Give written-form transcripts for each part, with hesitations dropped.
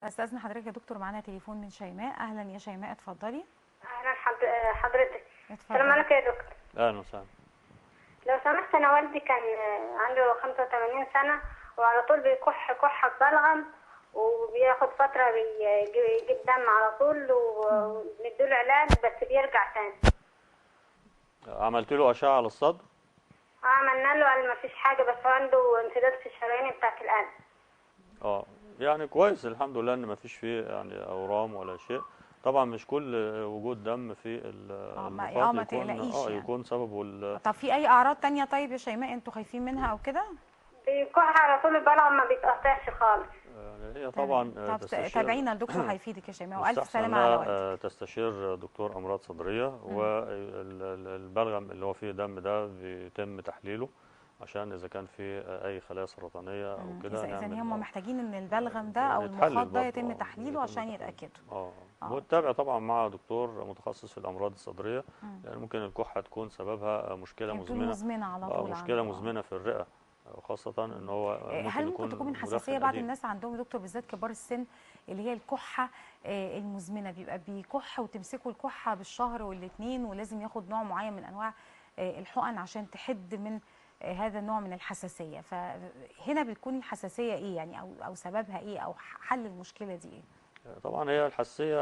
استاذن حضرتك يا دكتور، معانا تليفون من شيماء. اهلا يا شيماء، اتفضلي. اهلا حضرتك. السلام اتفضلي. عليكم يا دكتور. اهلا وسهلا. لو سمحت، انا والدي كان عنده 85 سنه وعلى طول بيكح كحه بلغم، وبياخد فتره بيجيب دم على طول، وبنديله علاج بس بيرجع تاني. عملت له اشعه على الصدر؟ عملنا له، قال ما فيش حاجه، بس هو عنده انسداد في الشرايين بتاعت القلب. يعني كويس الحمد لله ان ما فيش فيه يعني اورام ولا شيء. طبعا مش كل وجود دم في المخاط ما يكون تقلقيش يعني. يكون سببه طب في اي اعراض تانية طيب يا شيماء انتوا خايفين منها او كده؟ بيكح على طول، البلغم ما بيتقطعش خالص. يعني هي طبعا طب تابعينا الدكتور هيفيدك يا شيماء، والف يستحسن سلامه على والدك. انها تستشير دكتور امراض صدريه، والبلغم اللي هو فيه دم ده بيتم تحليله عشان اذا كان في اي خلايا سرطانيه او كده اذا نعمل هم محتاجين ان البلغم ده او يتحلل المخاط ده برضه، يتم تحليله عشان يتاكدوا. ونتابع طبعا مع دكتور متخصص في الامراض الصدريه، لان ممكن الكحه تكون سببها مشكله مزمنه على طول، مشكله مزمنه في الرئه، وخاصه ان هو هل ممكن تكون من حساسيه بعض الناس عندهم يا دكتور، بالذات كبار السن، اللي هي الكحه المزمنه، بيبقى بيكح وتمسكوا الكحه بالشهر والاثنين، ولازم ياخد نوع معين من انواع الحقن عشان تحد من هذا النوع من الحساسيه؟ فهنا بتكون الحساسيه ايه يعني، او سببها ايه، او حل المشكله دي ايه؟ طبعا هي الحساسيه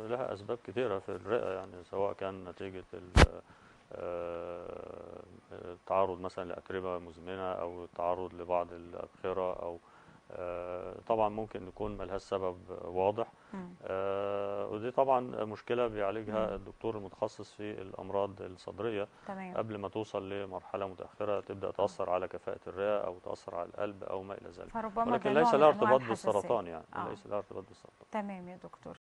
لها اسباب كثيره في الرئه، يعني سواء كان نتيجه التعرض مثلا لأتربة مزمنة أو التعرض لبعض الأبخرة، أو طبعا ممكن يكون ملهاش سبب واضح. ودي طبعا مشكلة بيعالجها الدكتور المتخصص في الأمراض الصدرية. تمام. قبل ما توصل لمرحلة متأخرة تبدأ تأثر على كفاءة الرئة أو تأثر على القلب أو ما إلى ذلك، فربما ولكن ده نوع ليس من لها أنواع ارتباط الحساسية. بالسرطان، يعني ليس لها ارتباط بالسرطان. تمام يا دكتور.